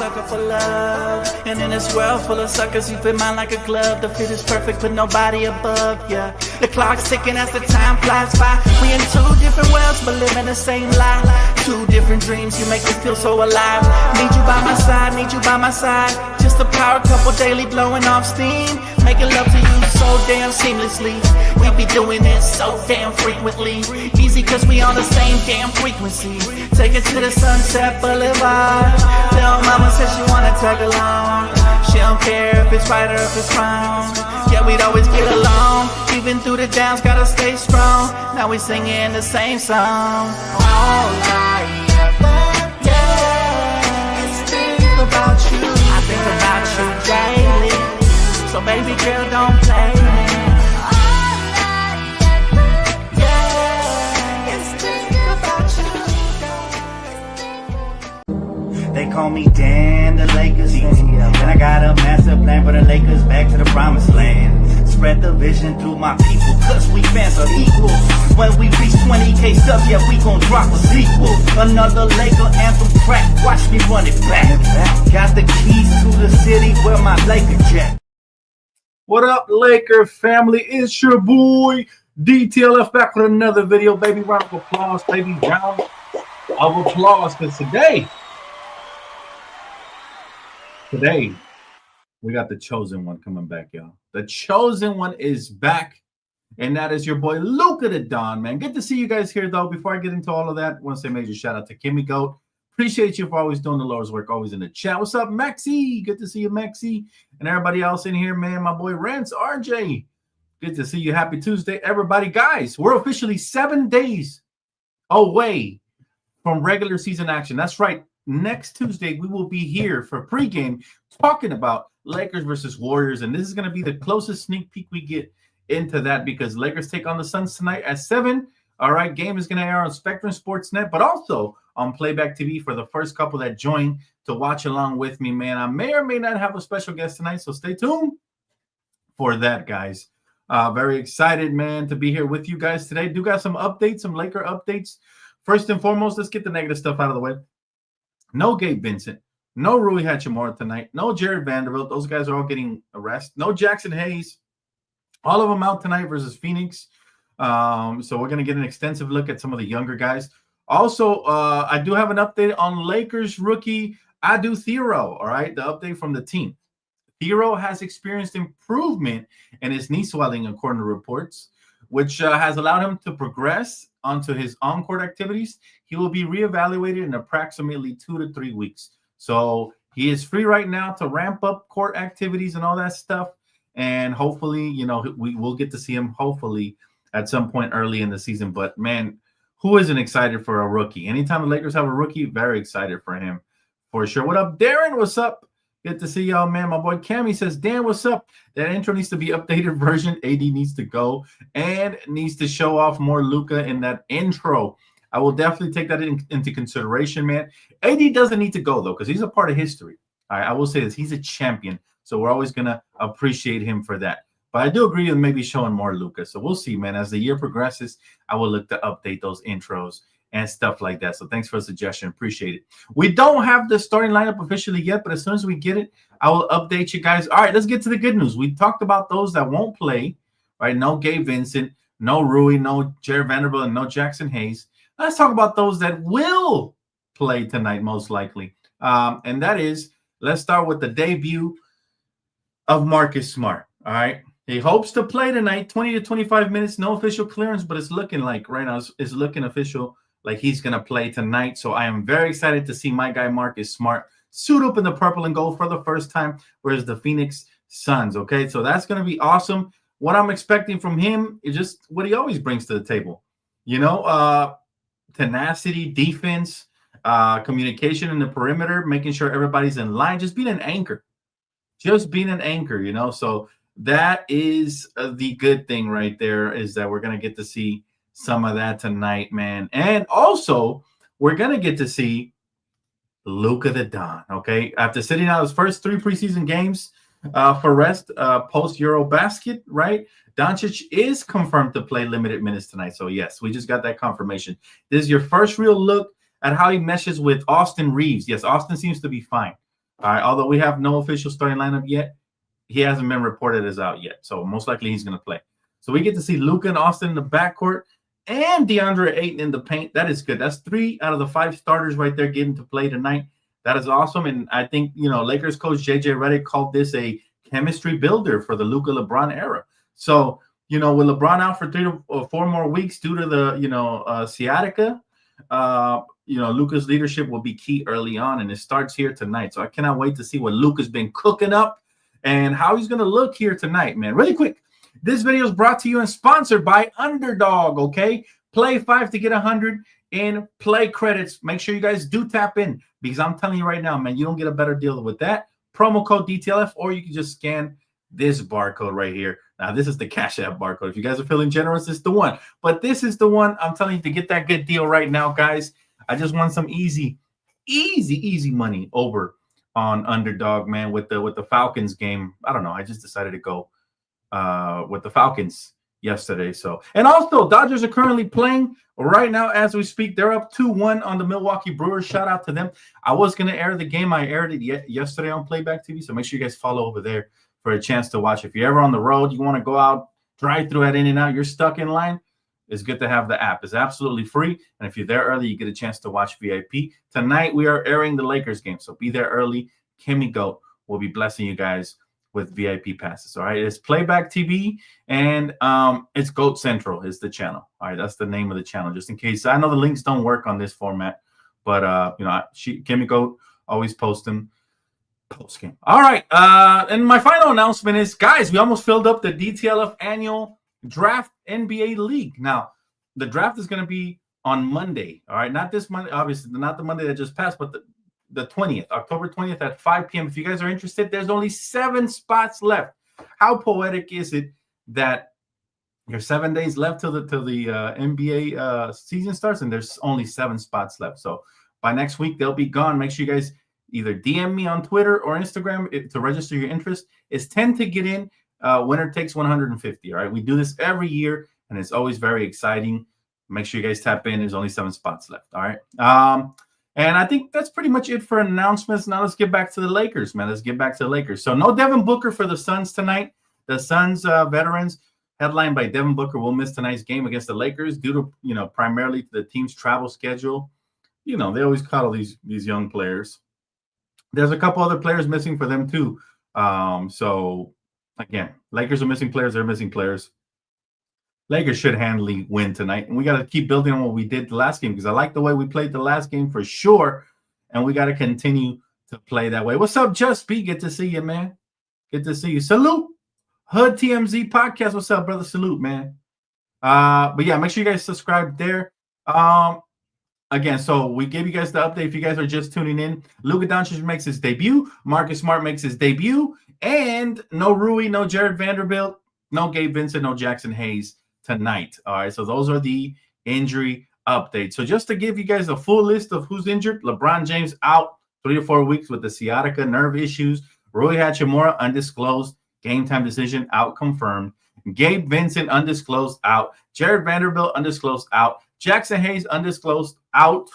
sucker for love. And in this world full of suckers, you fit mine like a glove. The fit is perfect, but nobody above, yeah. The clock's ticking as the time flies by. We in two different worlds, but living the same life. Two different dreams, you make me feel so alive. Need you by my side, need you by my side. Just a power couple daily blowing off steam. Making love to you so damn seamlessly. We be doing it so damn frequently. Easy cause we on the same damn frequency. Take it to the Sunset Boulevard. Tell mama says she wanna tag along. She don't care if it's right or if it's wrong. Yeah, we'd always get along. Even through the downs, gotta stay strong. Now we singing the same song. All I ever, yeah, is think about you. I think about you daily. So baby girl, don't play me. They call me Dan, the Lakers. And I got a master plan for the Lakers back to the promised land. Spread the vision through my people, cause we fans are equal. When we reach 20K subs, yeah, we gon' drop a sequel. Another Laker anthem track, watch me run it back. Got the keys to the city where my Laker jet. What up, Laker family? It's your boy Dtlf back with another video, baby. Round of applause, baby. Round of applause, because today we got the chosen one coming back, y'all. The chosen one is back, and that is your boy Luka the Don, man. Good to see you guys here, though. Before I get into all of that, I want to say a major shout out to Kimmy Goat. Appreciate you for always doing the Lord's work, always in the chat. What's up, Maxie? Good to see you, Maxie. And everybody else in here, man. My boy Rance, RJ. Good to see you. Happy Tuesday, everybody. Guys, we're officially 7 days away from regular season action. That's right. Next Tuesday, we will be here for pregame talking about Lakers versus Warriors. And this is going to be the closest sneak peek we get into that because Lakers take on the Suns tonight at 7. All right, game is going to air on Spectrum Sportsnet, but also on Playback TV for the first couple that join to watch along with me, man. I may or may not have a special guest tonight, so stay tuned for that, guys. Very excited, man, to be here with you guys today. Do got some updates, some Laker updates. First and foremost, let's get the negative stuff out of the way. No Gabe Vincent. No Rui Hachimura tonight. No Jared Vanderbilt. Those guys are all getting arrested. No Jackson Hayes. All of them out tonight versus Phoenix. So we're going to get an extensive look at some of the younger guys. Also, I do have an update on Lakers rookie Adu Thero. All right, the update from the team. Thero has experienced improvement in his knee swelling, according to reports, which has allowed him to progress onto his on-court activities. He will be reevaluated in approximately 2 to 3 weeks. So he is free right now to ramp up court activities and all that stuff. And hopefully, you know, we will get to see him hopefully at some point early in the season. But, man, who isn't excited for a rookie? Anytime the Lakers have a rookie, very excited for him for sure. What up, Darren? What's up? Good to see y'all, man. My boy Cammy says, Dan, what's up? That intro needs to be updated version. AD needs to go and needs to show off more Luka in that intro. I will definitely take that into consideration, man. AD doesn't need to go, though, because he's a part of history. I will say this. He's a champion, so we're always going to appreciate him for that. But I do agree with maybe showing more Luka. So we'll see, man. As the year progresses, I will look to update those intros and stuff like that. So thanks for the suggestion. Appreciate it. We don't have the starting lineup officially yet, but as soon as we get it, I will update you guys. All right, let's get to the good news. We talked about those that won't play, right? No Gabe Vincent, no Rui, no Jared Vanderbilt, and no Jackson Hayes. Let's talk about those that will play tonight, most likely. And that is, let's start with the debut of Marcus Smart. All right. He hopes to play tonight, 20 to 25 minutes. No official clearance, but it's looking like right now it's looking official, like he's going to play tonight. So I am very excited to see my guy Marcus Smart suit up in the purple and gold for the first time versus the Phoenix Suns. Okay, so that's going to be awesome. What I'm expecting from him is just what he always brings to the table. You know, tenacity, defense, communication in the perimeter, making sure everybody's in line, just being an anchor. Just being an anchor, you know. So that is the good thing right there, is that we're going to get to see some of that tonight, man. And also, we're going to get to see Luka the Don, okay? After sitting out his first 3 preseason games for rest post-Eurobasket, right? Doncic is confirmed to play limited minutes tonight. So, yes, we just got that confirmation. This is your first real look at how he meshes with Austin Reeves. Yes, Austin seems to be fine. All right, although we have no official starting lineup yet, he hasn't been reported as out yet. So most likely he's going to play. So we get to see Luka and Austin in the backcourt and DeAndre Ayton in the paint. That is good. That's 3 out of the 5 starters right there getting to play tonight. That is awesome. And I think, Lakers coach JJ Redick called this a chemistry builder for the Luka LeBron era. So, with LeBron out for 3 to 4 more weeks due to the, sciatica, Luka's leadership will be key early on, and it starts here tonight. So I cannot wait to see what Luka's been cooking up and how he's going to look here tonight, man. Really quick, this video is brought to you and sponsored by Underdog, okay? Play 5 to get 100 in play credits. Make sure you guys do tap in because I'm telling you right now, man, you don't get a better deal with that. Promo code DTLF, or you can just scan this barcode right here. Now, this is the Cash App barcode. If you guys are feeling generous, it's the one. But this is the one I'm telling you to get that good deal right now, guys. I just want some easy money over on Underdog, man, with the Falcons game. I don't know. I just decided to go with the Falcons yesterday. So, and also Dodgers are currently playing right now as we speak. They're up 2-1 on the Milwaukee Brewers. Shout out to them. I was going to air the game. I aired it yesterday on Playback TV. So make sure you guys follow over there for a chance to watch. If you're ever on the road, you want to go out, drive through at In-N-Out, you're stuck in line, it's good to have the app. It's absolutely free. And if you're there early, you get a chance to watch VIP. Tonight, we are airing the Lakers game. So be there early. Kimmy Goat will be blessing you guys with VIP passes. All right. It's Playback TV and it's Goat Central is the channel. All right. That's the name of the channel, just in case. I know the links don't work on this format, but Kimmy Goat always posts them post game. All right. And my final announcement is, guys, we almost filled up the DTLF annual draft NBA league. Now, the draft is going to be on Monday. All right. Not this Monday, obviously, not the Monday that just passed, but the 20th, October 20th at 5 p.m. If you guys are interested, there's only 7 spots left. How poetic is it that there's 7 days left till the NBA season starts, and there's only 7 spots left. So by next week, they'll be gone. Make sure you guys either DM me on Twitter or Instagram to register your interest. It's 10 to get in. Winner takes 150. All right. We do this every year, and it's always very exciting. Make sure you guys tap in. There's only 7 spots left. All right. And I think that's pretty much it for announcements. Now let's get back to the Lakers, man. Let's get back to the Lakers. So no Devin Booker for the Suns tonight. The Suns veterans, headlined by Devin Booker, will miss tonight's game against the Lakers due to, primarily to the team's travel schedule. They always coddle these young players. There's a couple other players missing for them too. So again, Lakers are missing players. They're missing players. Lakers should handily win tonight. And we got to keep building on what we did the last game, because I like the way we played the last game for sure. And we got to continue to play that way. What's up, Just B? Good to see you, man. Good to see you. Salute. Hood TMZ Podcast. What's up, brother? Salute, man. But yeah, make sure you guys subscribe there. Again, so we gave you guys the update. If you guys are just tuning in, Luka Doncic makes his debut. Marcus Smart makes his debut. And no Rui, no Jared Vanderbilt, no Gabe Vincent, no Jackson Hayes tonight. All right, so those are the injury updates. So just to give you guys a full list of who's injured: LeBron James out 3 to 4 weeks with the sciatica nerve issues. Rui Hachimura undisclosed, game time decision out confirmed. Gabe Vincent undisclosed out. Jared Vanderbilt undisclosed out. Jackson Hayes undisclosed out.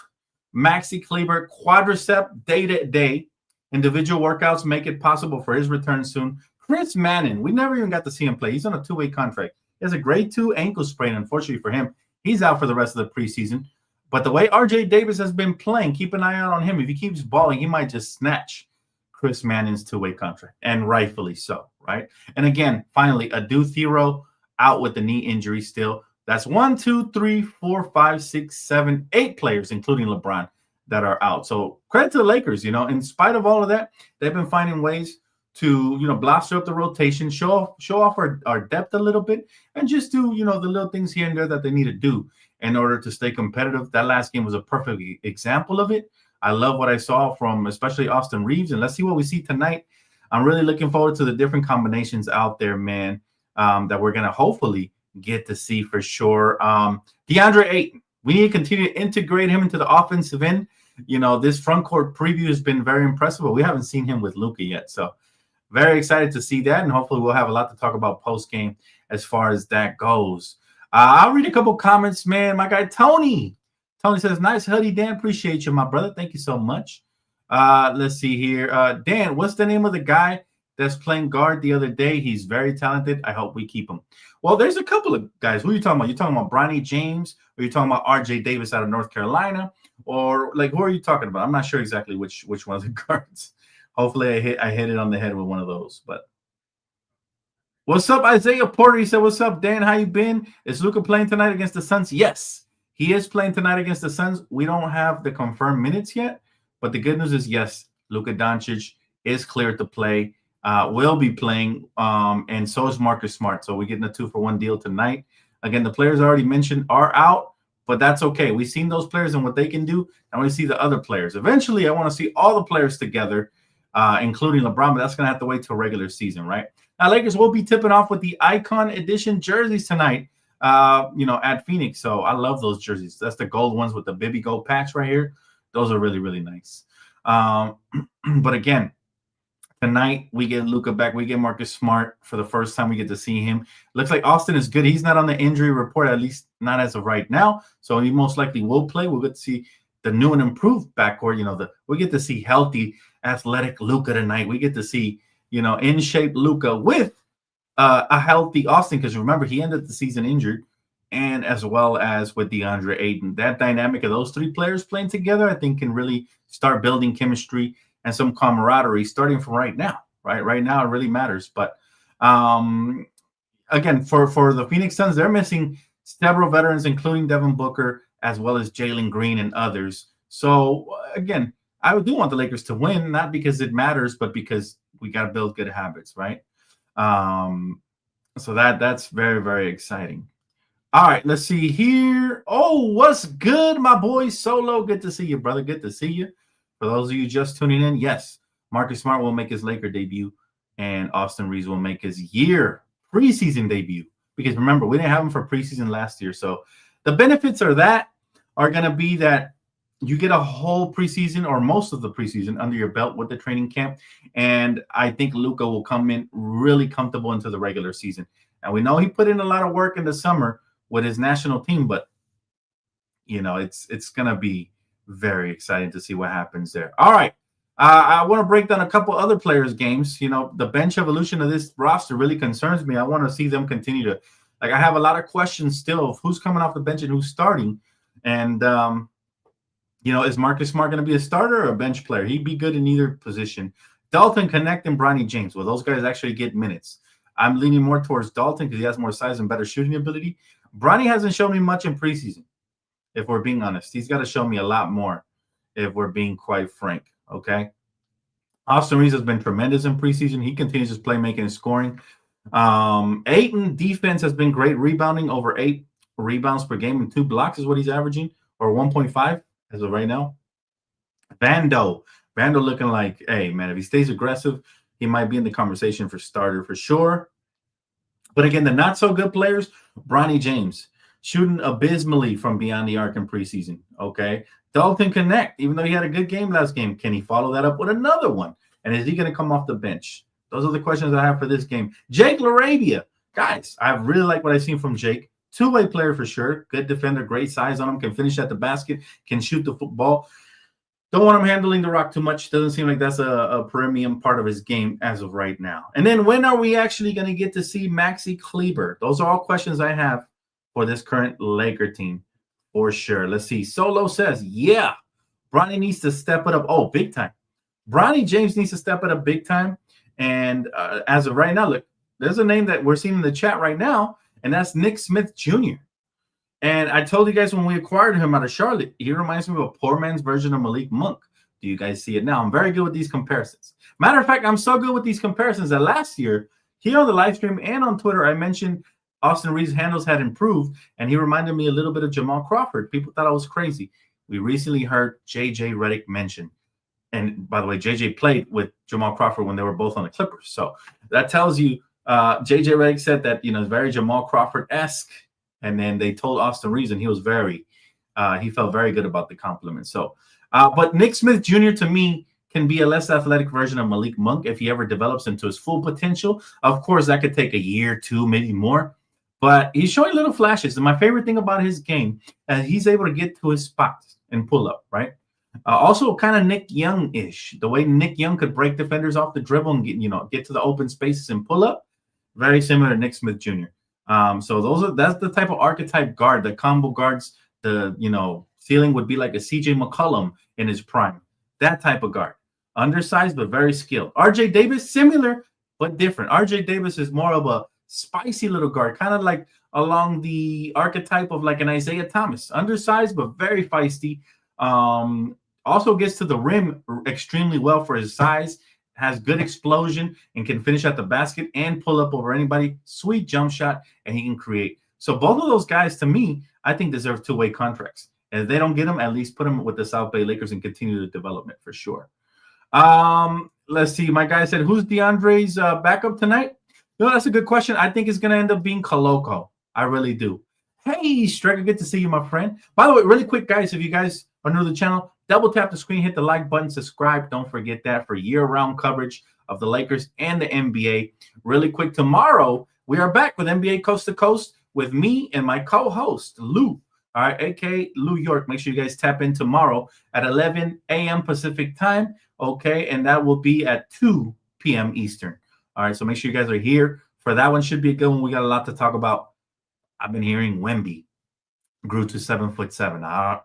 Maxi Kleber quadricep day-to-day. Individual workouts make it possible for his return soon. Chris Manning, we never even got to see him play. He's on a 2-way contract. He has a grade 2 ankle sprain, unfortunately for him. He's out for the rest of the preseason. But the way RJ Davis has been playing, keep an eye out on him. If he keeps balling, he might just snatch Chris Manning's 2-way contract, and rightfully so, right? And again, finally, Adu Thero out with the knee injury still. That's 1, 2, 3, 4, 5, 6, 7, 8 players, including LeBron, that are out. So credit to the Lakers, in spite of all of that, they've been finding ways to, bolster up the rotation, show off our depth a little bit, and just do, the little things here and there that they need to do in order to stay competitive. That last game was a perfect example of it. I love what I saw from especially Austin Reeves, and let's see what we see tonight. I'm really looking forward to the different combinations out there, man, that we're going to hopefully get to see for sure. DeAndre Ayton, we need to continue to integrate him into the offensive end. This front court preview has been very impressive, but we haven't seen him with Luka yet. So very excited to see that, and hopefully we'll have a lot to talk about post-game as far as that goes. I'll read a couple comments, man. My guy Tony says, nice hoodie, Dan. Appreciate you, my brother. Thank you so much. Let's see here. Dan, what's the name of the guy that's playing guard the other day? He's very talented. I hope we keep him. Well, there's a couple of guys. Who are you talking about? You talking about Bronny James, or you talking about RJ Davis out of North Carolina, or like who are you talking about? I'm not sure exactly which one of the guards. Hopefully, I hit it on the head with one of those. But what's up, Isaiah Porter? He said, "What's up, Dan? How you been? Is Luka playing tonight against the Suns?" Yes, he is playing tonight against the Suns. We don't have the confirmed minutes yet, but the good news is yes, Luka Doncic is cleared to play. Will be playing, and so is Marcus Smart. So we're getting a 2-for-1 deal tonight. Again, the players I already mentioned are out, but that's okay. We've seen those players and what they can do, and we see the other players. Eventually, I want to see all the players together, including LeBron, but that's going to have to wait till regular season, right? Now, Lakers will be tipping off with the Icon Edition jerseys tonight, at Phoenix. So I love those jerseys. That's the gold ones with the Baby Gold patch right here. Those are really, really nice. But again, tonight, we get Luka back. We get Marcus Smart for the first time. We get to see him. Looks like Austin is good. He's not on the injury report, at least not as of right now. So he most likely will play. We'll get to see the new and improved backcourt. We get to see healthy, athletic Luka tonight. We get to see, in shape Luka with a healthy Austin. Because remember, he ended the season injured, and as well as with DeAndre Ayton. That dynamic of those three players playing together, I think, can really start building chemistry and some camaraderie starting from right now, right? Right now, it really matters. But again, for the Phoenix Suns, they're missing several veterans, including Devin Booker, as well as Jalen Green and others. So again, I do want the Lakers to win, not because it matters, but because we got to build good habits, right? So that's very, very exciting. All right, let's see here. Oh, what's good, my boy Solo? Good to see you, brother. Good to see you. For those of you just tuning in, yes, Marcus Smart will make his Laker debut, and Austin Reeves will make his preseason debut. Because remember, we didn't have him for preseason last year. So the benefits are going to be that you get a whole preseason or most of the preseason under your belt with the training camp. And I think Luka will come in really comfortable into the regular season. And we know he put in a lot of work in the summer with his national team, but it's going to be very exciting to see what happens there. All right. I want to break down a couple other players' games. The bench evolution of this roster really concerns me. I want to see them continue to, I have a lot of questions still of who's coming off the bench and who's starting. And, is Marcus Smart going to be a starter or a bench player? He'd be good in either position. Dalton Connect and Bronny James. Will those guys actually get minutes? I'm leaning more towards Dalton because he has more size and better shooting ability. Bronny hasn't shown me much in preseason. If we're being honest, he's got to show me a lot more if we're being quite frank, okay? Austin Reeves has been tremendous in preseason. He continues his playmaking and scoring. Ayton defense has been great, rebounding over 8 rebounds per game and 2 blocks is what he's averaging, or 1.5 as of right now. Vando looking like, hey, man, if he stays aggressive, he might be in the conversation for starter for sure. But again, the not-so-good players, Bronny James, shooting abysmally from beyond the arc in preseason, okay? Dalton Connect, even though he had a good game last game, can he follow that up with another one? And is he going to come off the bench? Those are the questions I have for this game. Jake LaRavia. Guys, I really like what I've seen from Jake. Two-way player for sure. Good defender, great size on him, can finish at the basket, can shoot the football. Don't want him handling the rock too much. Doesn't seem like that's a premium part of his game as of right now. And then when are we actually going to get to see Maxi Kleber? Those are all questions I have for this current Laker team for sure. Let's see. Solo says, yeah, Bronny needs to step it up. Oh, big time. Bronny James needs to step it up big time. And as of right now, look, there's a name that we're seeing in the chat right now, and that's Nick Smith Jr. And I told you guys when we acquired him out of Charlotte, he reminds me of a poor man's version of Malik Monk. Do you guys see it now? I'm very good with these comparisons. Matter of fact, I'm so good with these comparisons that last year, here on the live stream and on Twitter, I mentioned Austin Reeves' handles had improved, and he reminded me a little bit of Jamal Crawford. People thought I was crazy. We recently heard J.J. Redick mention. And by the way, J.J. played with Jamal Crawford when they were both on the Clippers. So that tells you J.J. Redick said that, very Jamal Crawford-esque. And then they told Austin Reeves, and he was he felt very good about the compliment. So, but Nick Smith Jr. to me can be a less athletic version of Malik Monk if he ever develops into his full potential. Of course, that could take a year, 2, maybe more. But he's showing little flashes. And my favorite thing about his game is he's able to get to his spots and pull up, right? Also, kind of Nick Young-ish. The way Nick Young could break defenders off the dribble and get to the open spaces and pull up, very similar to Nick Smith Jr. So that's the type of archetype guard, the combo guards. The ceiling would be like a CJ McCollum in his prime. That type of guard, undersized but very skilled. RJ Davis, similar but different. RJ Davis is more of a spicy little guard, kind of like along the archetype of like an Isaiah Thomas, undersized but very feisty. Also gets to the rim extremely well for his size, has good explosion, and can finish at the basket and pull up over anybody. Sweet jump shot, and he can create. So both of those guys, to me, I think deserve two-way contracts. And if they don't get them, at least put them with the South Bay Lakers and continue the development for sure. Let's see. My guy said, who's DeAndre's backup tonight? That's a good question. I think it's going to end up being Koloko. I really do. Hey, Strecker, good to see you, my friend. By the way, really quick, guys, if you guys are new to the channel, double tap the screen, hit the like button, subscribe. Don't forget that for year-round coverage of the Lakers and the NBA. Really quick, tomorrow we are back with NBA Coast to Coast with me and my co-host, Lou. All right, a.k.a. Lou York. Make sure you guys tap in tomorrow at 11 a.m. Pacific time, okay? And that will be at 2 p.m. Eastern. All right, so make sure you guys are here for that one. Should be a good one. We got a lot to talk about. I've been hearing Wemby grew to 7'7".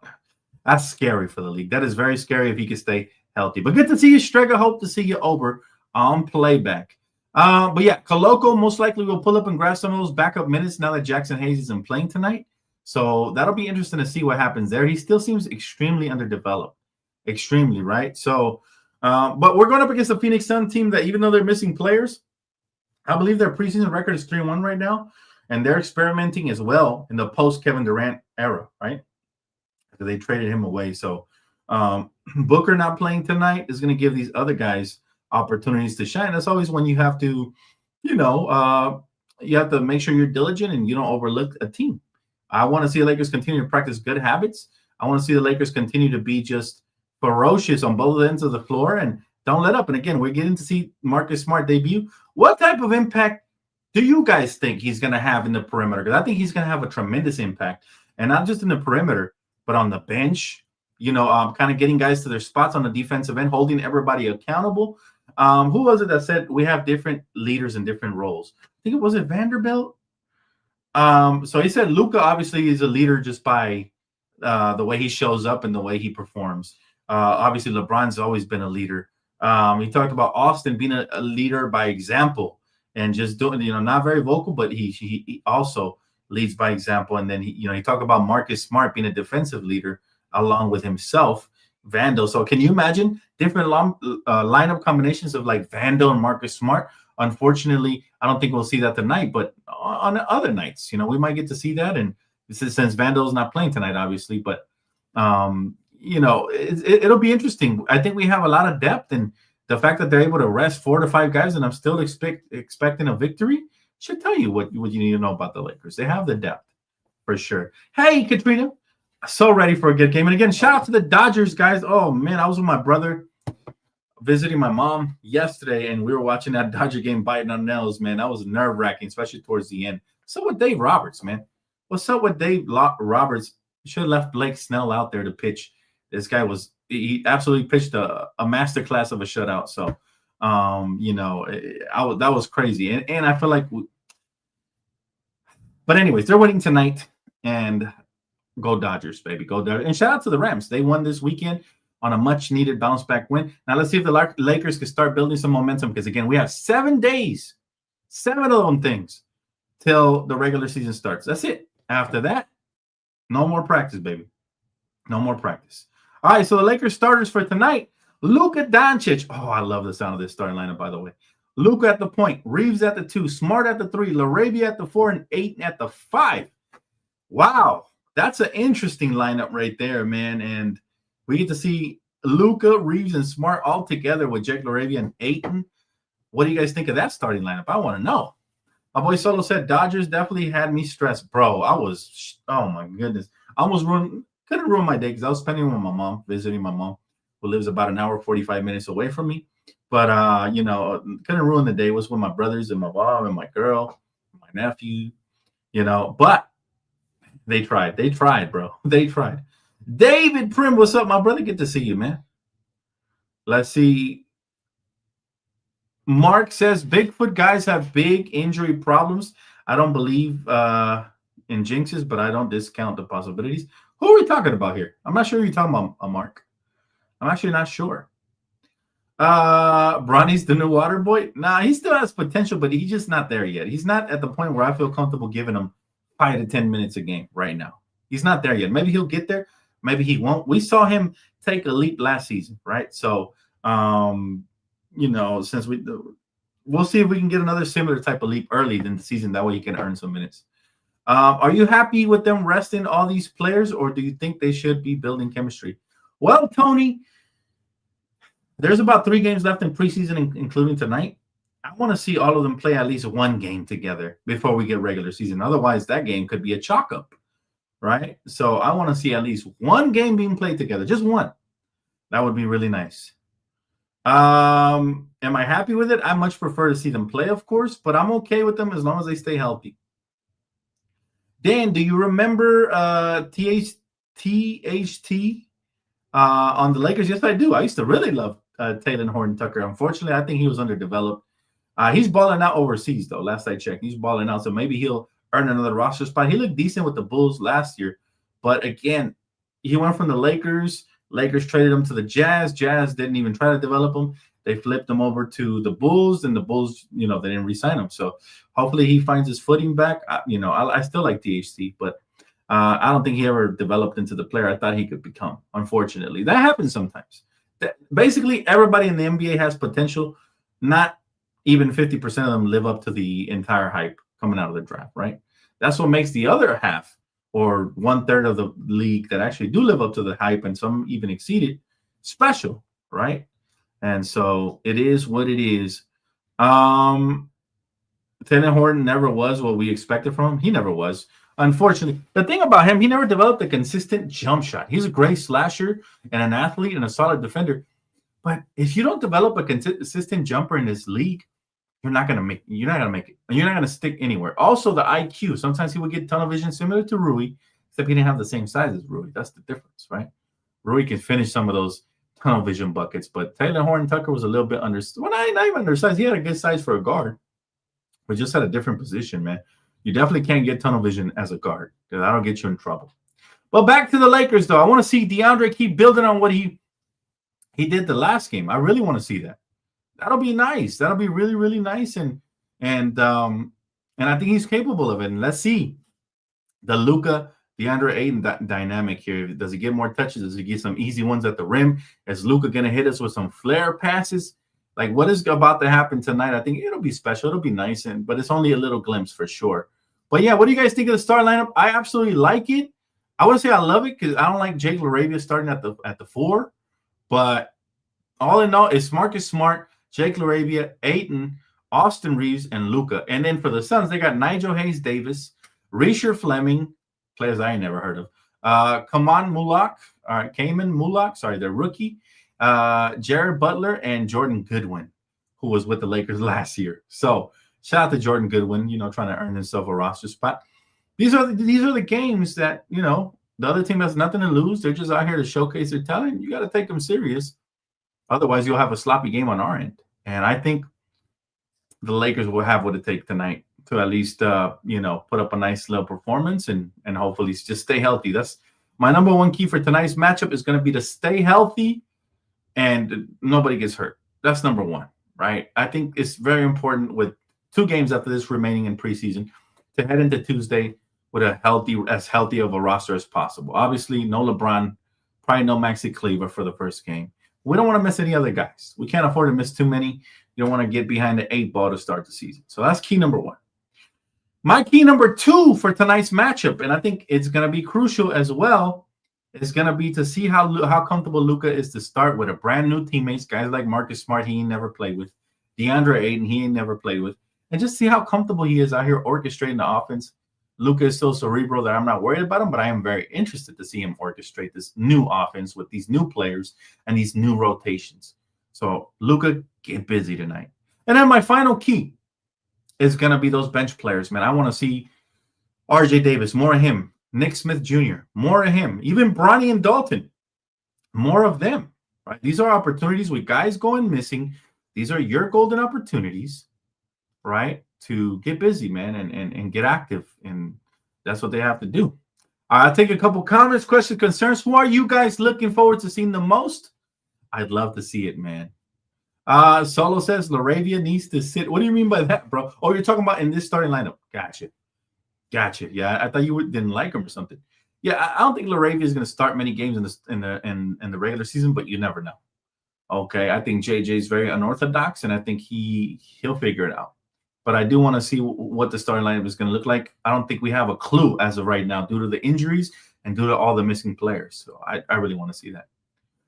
That's scary for the league. That is very scary if he can stay healthy. But good to see you, Strega. Hope to see you over on playback. But yeah, Koloko most likely will pull up and grab some of those backup minutes now that Jackson Hayes isn't playing tonight. So that'll be interesting to see what happens there. He still seems extremely underdeveloped. Extremely, right? So, but we're going up against the Phoenix Sun team that even though they're missing players, I believe their preseason record is 3-1 right now. And they're experimenting as well in the post-Kevin Durant era, right? They traded him away. So Booker not playing tonight is going to give these other guys opportunities to shine. That's always when you have to, you have to make sure you're diligent and you don't overlook a team. I want to see the Lakers continue to practice good habits. I want to see the Lakers continue to be just ferocious on both ends of the floor and don't let up. And again, we're getting to see Marcus Smart debut. What type of impact do you guys think he's going to have in the perimeter? Because I think he's going to have a tremendous impact, and not just in the perimeter, but on the bench, kind of getting guys to their spots on the defensive end, holding everybody accountable. Who was it that said we have different leaders in different roles? I think it was Vanderbilt. So he said Luka obviously is a leader just by the way he shows up and the way he performs. Obviously, LeBron's always been a leader. He talked about Austin being a leader by example and just doing, not very vocal, but he also leads by example. And then he talked about Marcus Smart being a defensive leader along with himself, Vando. So can you imagine different lineup combinations of like Vando and Marcus Smart? Unfortunately, I don't think we'll see that tonight, but on other nights, we might get to see that. And since Vando's not playing tonight, obviously, but it'll be interesting. I think we have a lot of depth, and the fact that they're able to rest 4 to 5 guys, and I'm still expecting a victory, should tell you what you need to know about the Lakers. They have the depth for sure. Hey, Katrina, so ready for a good game. And again, shout out to the Dodgers, guys. Oh man, I was with my brother visiting my mom yesterday, and we were watching that Dodger game biting our nails, man. That was nerve-wracking, especially towards the end. So with Dave Roberts, man. What's up with Dave Roberts? Should have left Blake Snell out there to pitch. This guy he absolutely pitched a masterclass of a shutout. So, that was crazy. And I feel like, but anyways, they're winning tonight, and go Dodgers, baby. Go Dodgers. And shout out to the Rams. They won this weekend on a much-needed bounce-back win. Now, let's see if the Lakers can start building some momentum, because, again, we have 7 days, 7 of them things, till the regular season starts. That's it. After that, no more practice, baby. No more practice. All right, so the Lakers starters for tonight, Luka Doncic. Oh, I love the sound of this starting lineup, by the way. Luka at the point, Reeves at the 2, Smart at the 3, LaRavia at the 4, and 8 at the 5. Wow, that's an interesting lineup right there, man. And we get to see Luka, Reeves, and Smart all together with Jake LaRavia and Ayton. What do you guys think of that starting lineup? I want to know. My boy Solo said Dodgers definitely had me stressed. Bro, oh my goodness. I almost couldn't ruin my day because I was spending with my mom, visiting my mom, who lives about an hour, 45 minutes away from me. But, couldn't ruin the day. It was with my brothers and my mom and my girl, my nephew, but they tried. They tried, bro. They tried. David Prim, what's up, my brother? Good to see you, man. Let's see. Mark says Bigfoot guys have big injury problems. I don't believe in jinxes, but I don't discount the possibilities. Who are we talking about here? I'm not sure who you're talking about, Mark. I'm actually not sure. Bronny's the new water boy. Nah, he still has potential, but he's just not there yet. He's not at the point where I feel comfortable giving him 5 to 10 minutes a game right now. He's not there yet. Maybe he'll get there. Maybe he won't. We saw him take a leap last season, right? So, since we'll see if we can get another similar type of leap early in the season. That way he can earn some minutes. Are you happy with them resting all these players, or do you think they should be building chemistry? Well, Tony, there's about 3 games left in preseason, including tonight. I want to see all of them play at least one game together before we get regular season. Otherwise, that game could be a chalk up, right? So I want to see at least one game being played together, just one. That would be really nice. Am I happy with it? I much prefer to see them play, of course, but I'm okay with them as long as they stay healthy. Dan, do you remember THT on the Lakers? Yes, I do. I used to really love Taylor Horton-Tucker. Unfortunately, I think he was underdeveloped. He's balling out overseas, though. Last I checked, he's balling out, so maybe he'll earn another roster spot. He looked decent with the Bulls last year, but again, he went from the Lakers. Lakers traded him to the Jazz. Jazz didn't even try to develop him. They flipped him over to the Bulls, and the Bulls, they didn't re-sign him. So hopefully he finds his footing back. I still like THT, but I don't think he ever developed into the player I thought he could become. Unfortunately, that happens sometimes. Basically, everybody in the NBA has potential. Not even 50% of them live up to the entire hype coming out of the draft, right? That's what makes the other half, or 1/3 of the league that actually do live up to the hype, and some even exceed it, special, right? And so it is what it is. Taylor Horton never was what we expected from him. He never was. Unfortunately, the thing about him, he never developed a consistent jump shot. He's a great slasher and an athlete and a solid defender. But if you don't develop a consistent jumper in this league, you're not gonna make it. You're not gonna stick anywhere. Also, the IQ. Sometimes he would get tunnel vision similar to Rui, except he didn't have the same size as Rui. That's the difference, right? Rui can finish some of those tunnel vision buckets, but Taylor Horton-Tucker was a little bit not even undersized. He had a good size for a guard, but just at a different position, man. You definitely can't get tunnel vision as a guard, because that'll get you in trouble. But back to the Lakers, though. I want to see DeAndre keep building on what he did the last game. I really want to see that. That'll be nice. That'll be really, really nice. And I think he's capable of it. And let's see the Luka, DeAndre Ayton dynamic here. Does he get more touches? Does he get some easy ones at the rim? Is Luka going to hit us with some flare passes? Like, what is about to happen tonight? I think it'll be special. It'll be nice, but it's only a little glimpse for sure. But yeah, what do you guys think of the start lineup? I absolutely like it. I wouldn't say I love it, because I don't like Jake LaRavia starting at the 4. But all in all, it's Marcus Smart, Jake LaRavia, Ayton, Austin Reeves, and Luka. And then for the Suns, they got Nigel Hayes-Davis, Risher Fleming, players I ain't never heard of, Kaman Mulak, their rookie, Jared Butler, and Jordan Goodwin, who was with the Lakers last year. So shout out to Jordan Goodwin, trying to earn himself a roster spot. These are the games that, the other team has nothing to lose. They're just out here to showcase their talent. You got to take them serious. Otherwise, you'll have a sloppy game on our end. And I think the Lakers will have what it takes tonight to at least, put up a nice little performance and hopefully just stay healthy. That's my number one key for tonight's matchup, is going to be to stay healthy and nobody gets hurt. That's number one, right? I think it's very important with 2 games after this remaining in preseason to head into Tuesday with as healthy of a roster as possible. Obviously, no LeBron, probably no Maxi Kleber for the first game. We don't want to miss any other guys. We can't afford to miss too many. You don't want to get behind the 8 ball to start the season. So that's key number 1. My key number 2 for tonight's matchup, and I think it's going to be crucial as well, is going to be to see how comfortable Luka is to start with a brand new teammates, guys like Marcus Smart he ain't never played with, DeAndre Ayton he ain't never played with, and just see how comfortable he is out here orchestrating the offense. Luka is so cerebral that I'm not worried about him, but I am very interested to see him orchestrate this new offense with these new players and these new rotations. So Luka, get busy tonight. And then my final key is going to be those bench players, man. I want to see RJ Davis, more of him. Nick Smith Jr., more of him. Even Bronny and Dalton, more of them. Right? These are opportunities with guys going missing. These are your golden opportunities, right, to get busy, man, and get active. And that's what they have to do. I'll take a couple comments, questions, concerns. Who are you guys looking forward to seeing the most? I'd love to see it, man. Solo says Laravia needs to sit. What do you mean by that, bro? Oh, you're talking about in this starting lineup. Gotcha. Yeah, I thought you didn't like him or something. Yeah, I don't think Laravia is going to start many games in the regular season, but you never know. Okay, I think JJ is very unorthodox, and I think he'll figure it out. But I do want to see what the starting lineup is going to look like. I don't think we have a clue as of right now due to the injuries and due to all the missing players. So I really want to see that.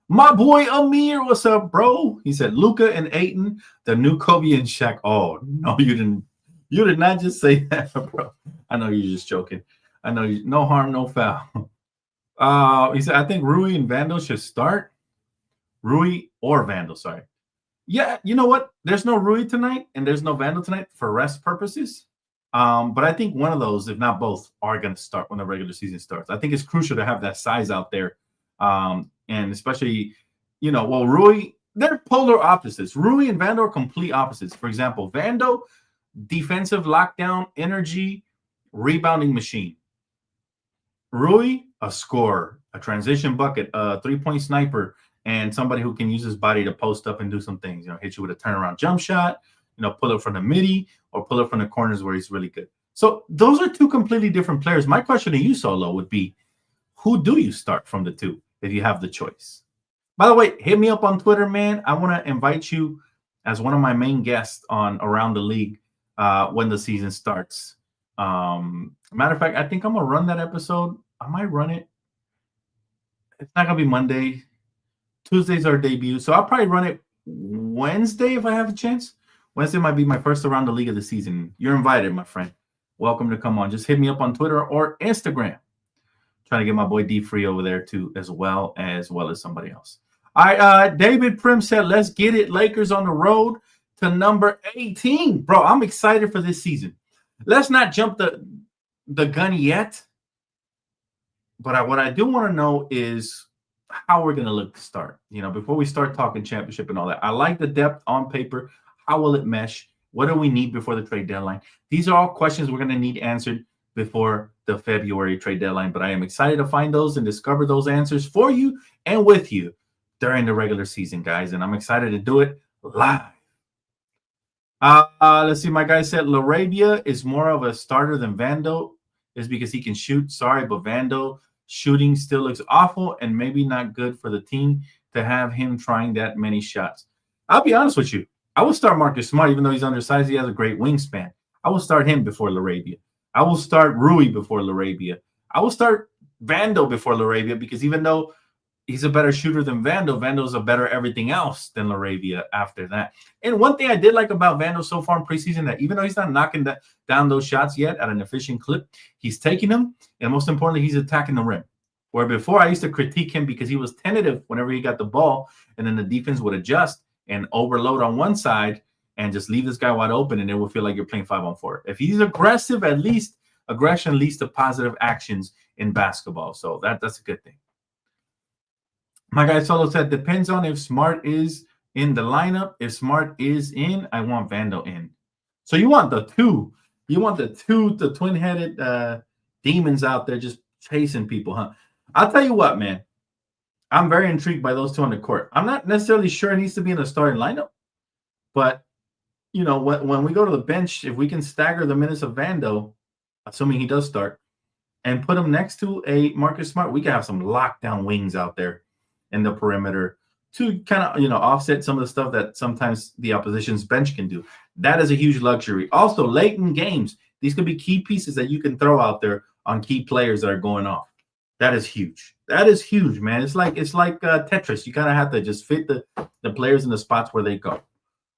My boy Amir, what's up, bro? He said Luka and Ayton, the new Kobe and Shaq. Oh no, you didn't. You did not just say that, bro. I know you're just joking. I know you. No harm, no foul. He said I think Rui and Vandal should start. Rui or Vandal, sorry. Yeah, you know what? There's no Rui tonight and there's no Vandal tonight for rest purposes. But I think one of those, if not both, are going to start when the regular season starts. I think it's crucial to have that size out there. And especially, Rui, they're polar opposites. Rui and Vandal are complete opposites. For example, Vandal, defensive lockdown, energy, rebounding machine. Rui, a scorer, a transition bucket, a three-point sniper, and somebody who can use his body to post up and do some things. Hit you with a turnaround jump shot, pull up from the midi or pull up from the corners where he's really good. So those are two completely different players. My question to you, Solo, would be, who do you start from the two if you have the choice? By the way, hit me up on Twitter, man. I want to invite you as one of my main guests on Around the League when the season starts. Matter of fact, I think I'm going to run that episode. I might run it. It's not going to be Monday. Tuesday's our debut. So I'll probably run it Wednesday if I have a chance. Wednesday might be my first Around the League of the season. You're invited, my friend. Welcome to come on. Just hit me up on Twitter or Instagram. Trying to get my boy D Free over there too, as well as somebody else. All right, David Prim said, let's get it. Lakers on the road to number 18. Bro, I'm excited for this season. Let's not jump the gun yet. But what I do want to know is how we're going to look to start. Before we start talking championship and all that. I like the depth on paper. How will it mesh? What do we need before the trade deadline? These are all questions we're going to need answered before the February trade deadline. But I am excited to find those and discover those answers for you and with you during the regular season, guys. And I'm excited to do it live. Let's see. My guy said Laravia is more of a starter than Vandal. Is because he can shoot. Sorry, but Vandal shooting still looks awful and maybe not good for the team to have him trying that many shots. I'll be honest with you. I will start Marcus Smart, even though he's undersized. He has a great wingspan. I will start him before Laravia. I will start Rui before Laravia. I will start Vandal before Laravia because even though he's a better shooter than Vandal, Vandal's a better everything else than Laravia after that. And one thing I did like about Vandal so far in preseason, that even though he's not knocking down those shots yet at an efficient clip, he's taking them, and most importantly, he's attacking the rim. Where before I used to critique him because he was tentative whenever he got the ball, and then the defense would adjust and overload on one side and just leave this guy wide open, and it will feel like you're playing 5-on-4. If he's aggressive, at least aggression leads to positive actions in basketball. So that's a good thing. My guy Solo said, depends on if Smart is in the lineup. If Smart is in, I want Vandal in. So you want the two. You want the twin-headed demons out there just chasing people, huh? I'll tell you what, man. I'm very intrigued by those two on the court. I'm not necessarily sure it needs to be in the starting lineup. But, when we go to the bench, if we can stagger the minutes of Vandal, assuming he does start, and put him next to a Marcus Smart, we can have some lockdown wings out there in the perimeter to kind of, offset some of the stuff that sometimes the opposition's bench can do. That is a huge luxury. Also, late in games, these could be key pieces that you can throw out there on key players that are going off. That is huge. That is huge, man. It's like Tetris. You kind of have to just fit the players in the spots where they go.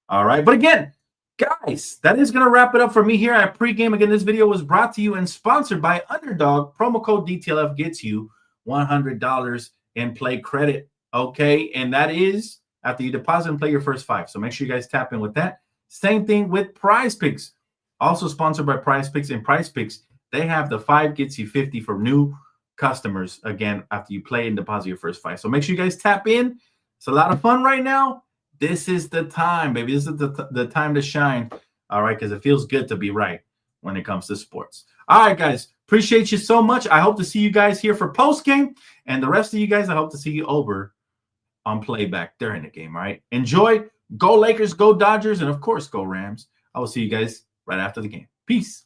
All right. But again, guys, that is going to wrap it up for me here at Pregame. Again, this video was brought to you and sponsored by Underdog. Promo code DTLF gets you $100 in play credit. Okay. And that is after you deposit and play your first 5. So make sure you guys tap in with that. Same thing with Prize Picks. Also sponsored by Prize Picks. And Prize Picks, They have the 5 gets you 50 for new customers, again, after you play and deposit your first 5. So make sure you guys tap in. It's a lot of fun right now. This is the time, baby. This is the time to shine, all right, because it feels good to be right when it comes to sports. All right, guys, appreciate you so much. I hope to see you guys here for post-game, and the rest of you guys, I hope to see you over on playback during the game, all right? Enjoy. Go Lakers, go Dodgers, and, of course, go Rams. I will see you guys right after the game. Peace.